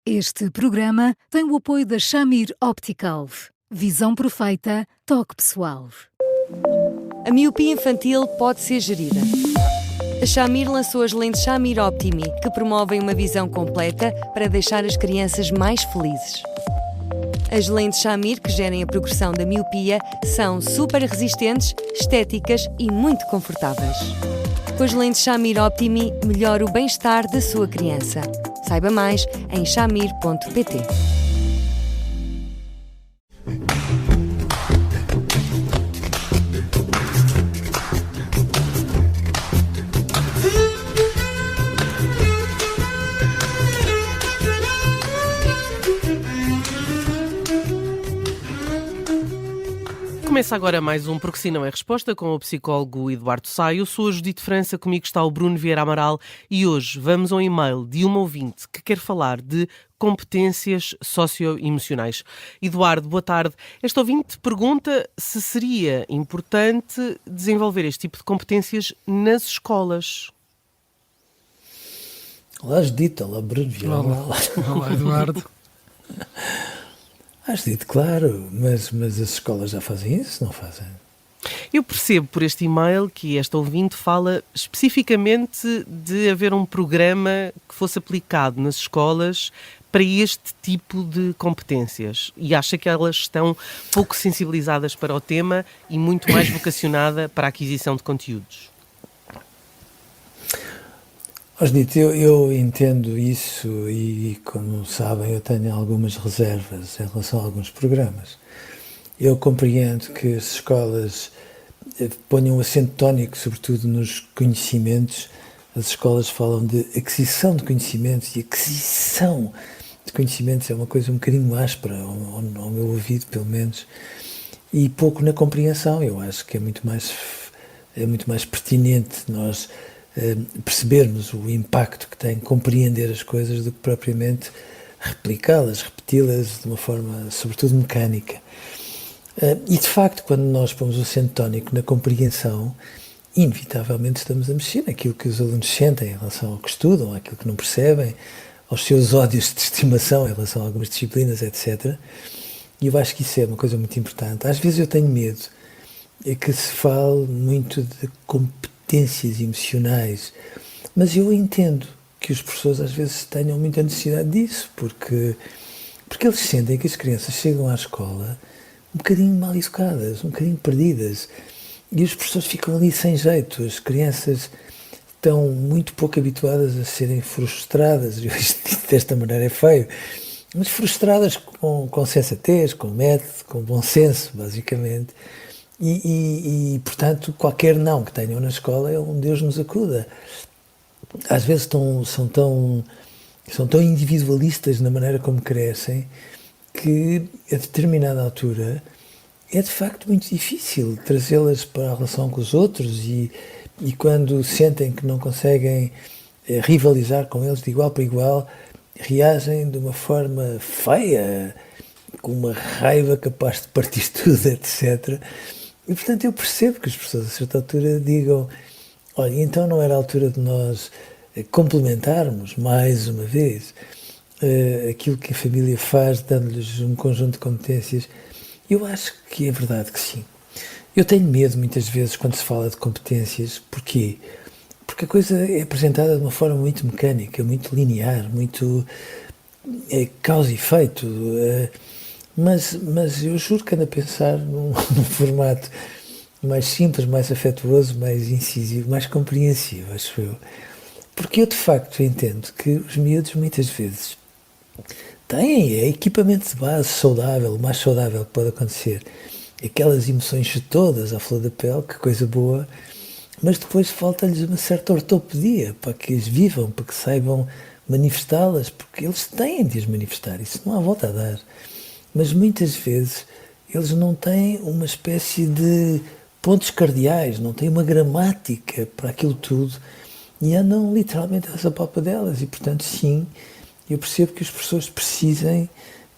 Este programa tem o apoio da Shamir Optical. Visão perfeita, toque pessoal. A miopia infantil pode ser gerida. A Shamir lançou as lentes Shamir Optimi, que promovem uma visão completa para deixar as crianças mais felizes. As lentes Shamir, que gerem a progressão da miopia, são super resistentes, estéticas e muito confortáveis. Com as lentes Shamir Optimi, melhora o bem-estar da sua criança. Saiba mais em shamir.pt. Começa agora mais um Porque Se Não É Resposta com o psicólogo Eduardo Sá. Eu sou a Judite França, comigo está o Bruno Vieira Amaral e hoje vamos ao e-mail de uma ouvinte que quer falar de competências socioemocionais. Eduardo, boa tarde. Esta ouvinte pergunta se seria importante desenvolver este tipo de competências nas escolas. Olá, Judite. Olá, Bruno Vieira Amaral. Olá, Eduardo. Acho dito, claro, mas as escolas já fazem isso, não fazem? Eu percebo por este e-mail que esta ouvinte fala especificamente de haver um programa que fosse aplicado nas escolas para este tipo de competências e acha que elas estão pouco sensibilizadas para o tema e muito mais vocacionada para a aquisição de conteúdos. Judite, eu entendo isso e, como sabem, eu tenho algumas reservas em relação a alguns programas. Eu compreendo que as escolas ponham acento tónico, sobretudo nos conhecimentos. As escolas falam de aquisição de conhecimentos e aquisição de conhecimentos é uma coisa um bocadinho áspera, ao meu ouvido, pelo menos, e pouco na compreensão. Eu acho que é muito mais pertinente nós percebermos o impacto que tem compreender as coisas do que propriamente replicá-las, repeti-las de uma forma, sobretudo, mecânica. E, de facto, quando nós pomos o acento tónico na compreensão, inevitavelmente estamos a mexer naquilo que os alunos sentem em relação ao que estudam, àquilo que não percebem, aos seus ódios de estimação em relação a algumas disciplinas, etc. E eu acho que isso é uma coisa muito importante. Às vezes eu tenho medo que se fale muito de competências emocionais, mas eu entendo que os professores às vezes tenham muita necessidade disso, porque eles sentem que as crianças chegam à escola um bocadinho mal educadas, um bocadinho perdidas, e os professores ficam ali sem jeito. As crianças estão muito pouco habituadas a serem frustradas, eu isto desta maneira é feio, mas frustradas com sensatez, com método, com bom senso, basicamente. E, portanto, qualquer não que tenham na escola é um Deus nos acuda. Às vezes são tão individualistas na maneira como crescem que, a determinada altura, é de facto muito difícil trazê-las para a relação com os outros e quando sentem que não conseguem rivalizar com eles de igual para igual, reagem de uma forma feia, com uma raiva capaz de partir tudo, etc. E, portanto, eu percebo que os professores, a certa altura, digam: olha, então não era a altura de nós complementarmos, mais uma vez, aquilo que a família faz, dando-lhes um conjunto de competências. Eu acho que é verdade que sim. Eu tenho medo, muitas vezes, quando se fala de competências. Porquê? Porque a coisa é apresentada de uma forma muito mecânica, muito linear, muito causa e efeito. Mas eu juro que ando a pensar num formato mais simples, mais afetuoso, mais incisivo, mais compreensivo, acho eu. Porque eu, de facto, entendo que os miúdos, muitas vezes, têm equipamento de base saudável, o mais saudável que pode acontecer. Aquelas emoções todas à flor da pele, que coisa boa, mas depois falta-lhes uma certa ortopedia para que as vivam, para que saibam manifestá-las, porque eles têm de as manifestar, isso não há volta a dar. Mas muitas vezes eles não têm uma espécie de pontos cardeais, não têm uma gramática para aquilo tudo e andam literalmente às palpadelas e, portanto, sim, eu percebo que os professores precisem,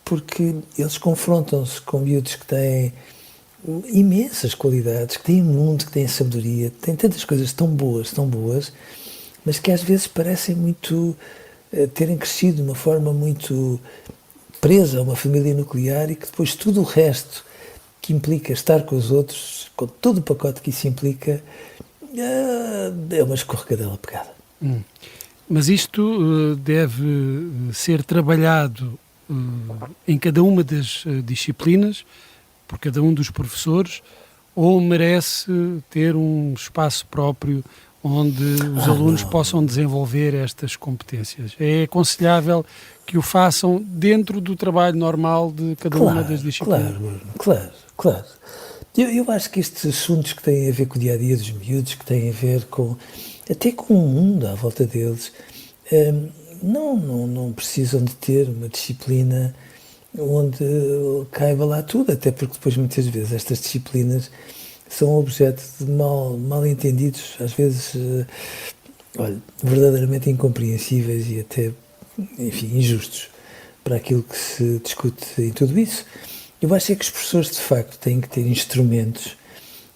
porque eles confrontam-se com miúdos que têm imensas qualidades, que têm mundo, que têm sabedoria, que têm tantas coisas tão boas, mas que às vezes parecem muito terem crescido de uma forma muito presa a uma família nuclear e que depois tudo o resto que implica estar com os outros, com todo o pacote que isso implica, é uma escorregadela pegada. Mas isto deve ser trabalhado em cada uma das disciplinas, por cada um dos professores, ou merece ter um espaço próprio onde os alunos possam desenvolver estas competências? É aconselhável que o façam dentro do trabalho normal de cada uma das disciplinas? Claro. Eu acho que estes assuntos que têm a ver com o dia-a-dia dos miúdos, que têm a ver até com o mundo à volta deles, não precisam de ter uma disciplina onde caiba lá tudo, até porque depois muitas vezes estas disciplinas são objeto de mal entendidos, às vezes, verdadeiramente incompreensíveis e até, enfim, injustos para aquilo que se discute em tudo isso. Eu acho que os professores, de facto, têm que ter instrumentos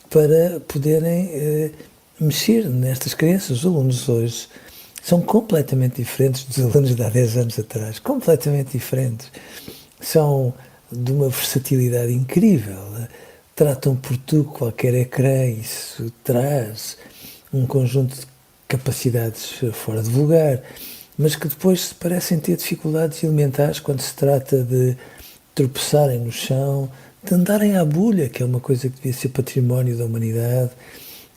para poderem mexer nestas crianças. Os alunos hoje são completamente diferentes dos alunos de há 10 anos atrás, completamente diferentes. São de uma versatilidade incrível, tratam por tudo, qualquer ecrã, isso traz um conjunto de capacidades fora de lugar, mas que depois parecem ter dificuldades elementares quando se trata de tropeçarem no chão, de andarem à bulha, que é uma coisa que devia ser património da humanidade,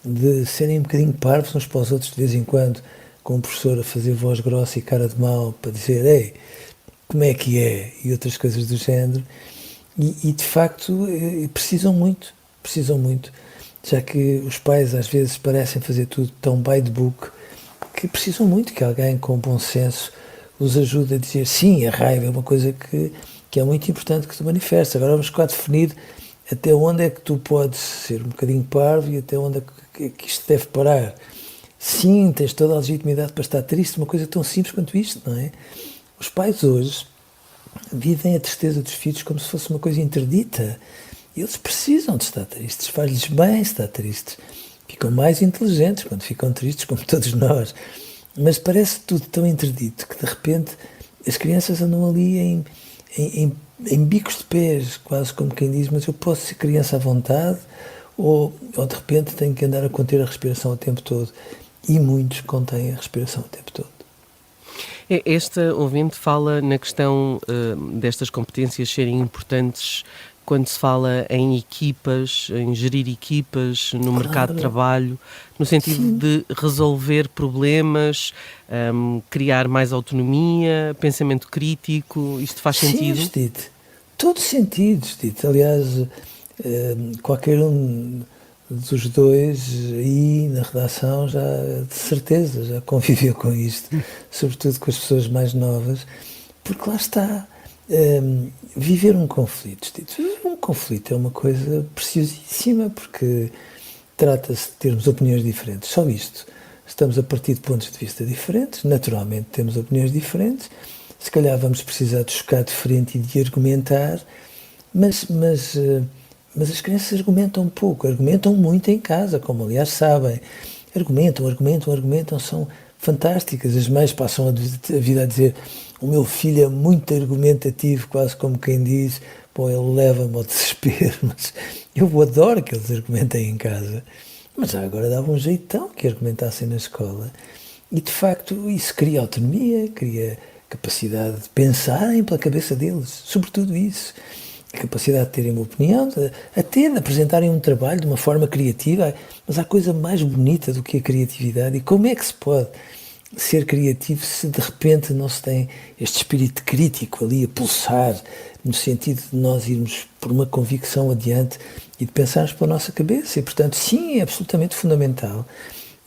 de serem um bocadinho parvos uns para os outros de vez em quando, com o professor a fazer voz grossa e cara de mau para dizer ei, como é que é, e outras coisas do género, e de facto precisam muito, já que os pais às vezes parecem fazer tudo tão by the book, que precisam muito que alguém com bom senso os ajude a dizer sim, a raiva é uma coisa que é muito importante que se manifeste. Agora vamos cá definir até onde é que tu podes ser um bocadinho parvo e até onde é que isto deve parar. Sim, tens toda a legitimidade para estar triste, uma coisa tão simples quanto isto, não é? Os pais hoje vivem a tristeza dos filhos como se fosse uma coisa interdita. Eles precisam de estar tristes, faz-lhes bem estar tristes. Ficam mais inteligentes quando ficam tristes, como todos nós. Mas parece tudo tão interdito que de repente as crianças andam ali em bicos de pés, quase como quem diz, mas eu posso ser criança à vontade ou de repente tenho que andar a conter a respiração o tempo todo. E muitos contêm a respiração o tempo todo. Esta ouvinte fala na questão destas competências serem importantes quando se fala em equipas, em gerir equipas no mercado de trabalho, no sentido de resolver problemas, criar mais autonomia, pensamento crítico. Isto faz sentido? Sim, Judite. Todo sentido, Judite. Aliás, qualquer um dos dois aí na redação já, de certeza, já conviveu com isto, sobretudo com as pessoas mais novas, porque lá está, viver um conflito. Viver um conflito é uma coisa preciosíssima, porque trata-se de termos opiniões diferentes. Só isto. Estamos a partir de pontos de vista diferentes, naturalmente temos opiniões diferentes, se calhar vamos precisar de chocar de frente e de argumentar, mas as crianças argumentam pouco, argumentam muito em casa, como aliás sabem. Argumentam, são fantásticas. As mães passam a vida a dizer o meu filho é muito argumentativo, quase como quem diz, bom, ele leva-me ao desespero, mas eu adoro que eles argumentem em casa. Mas já agora dava um jeitão que argumentassem na escola. E de facto isso cria autonomia, cria capacidade de pensarem pela cabeça deles, sobretudo isso. A capacidade de terem uma opinião, até de apresentarem um trabalho de uma forma criativa, mas há coisa mais bonita do que a criatividade. E como é que se pode ser criativo se de repente não se tem este espírito crítico ali a pulsar, no sentido de nós irmos por uma convicção adiante e de pensarmos pela nossa cabeça? E portanto, sim, é absolutamente fundamental.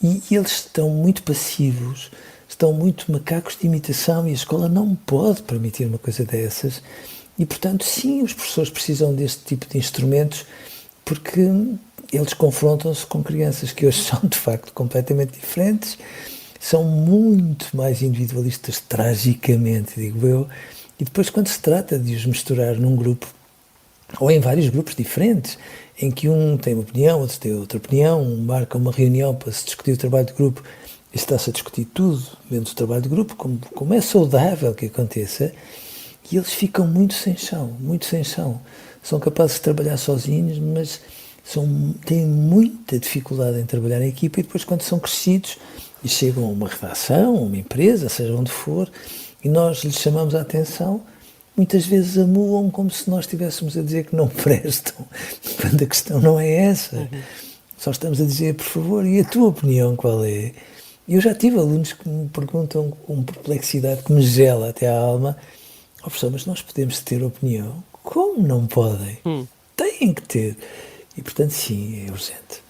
E eles estão muito passivos, estão muito macacos de imitação, e a escola não pode permitir uma coisa dessas. E, portanto, sim, os professores precisam deste tipo de instrumentos, porque eles confrontam-se com crianças que hoje são, de facto, completamente diferentes, são muito mais individualistas, tragicamente, digo eu, e depois, quando se trata de os misturar num grupo, ou em vários grupos diferentes, em que um tem uma opinião, outro tem outra opinião, um marca uma reunião para se discutir o trabalho de grupo, e está-se a discutir tudo dentro do trabalho de grupo, como é saudável que aconteça, e eles ficam muito sem chão, muito sem chão. São capazes de trabalhar sozinhos, mas têm muita dificuldade em trabalhar em equipa, e depois, quando são crescidos e chegam a uma redação, a uma empresa, seja onde for, e nós lhes chamamos a atenção, muitas vezes amuam como se nós estivéssemos a dizer que não prestam, quando a questão não é essa. Só estamos a dizer, por favor, e a tua opinião qual é? Eu já tive alunos que me perguntam com perplexidade, que me gela até a alma: "Oh, professor, mas nós podemos ter opinião?" Como não podem? Têm que ter. E, portanto, sim, é urgente.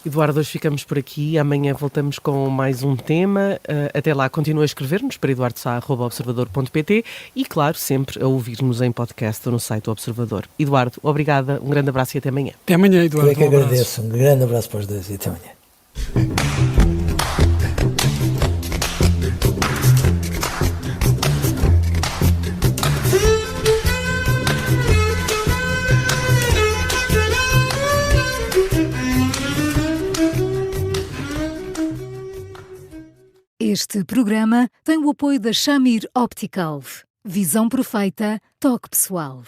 Eduardo, hoje ficamos por aqui. Amanhã voltamos com mais um tema. Até lá, continua a escrever-nos para eduardosá@observador.pt e, claro, sempre a ouvir-nos em podcast ou no site do Observador. Eduardo, obrigada, um grande abraço e até amanhã. Até amanhã, Eduardo. Eu é que Um abraço. agradeço. Um grande abraço para os dois e até amanhã. Este programa tem o apoio da Shamir Optical. Visão perfeita, toque pessoal.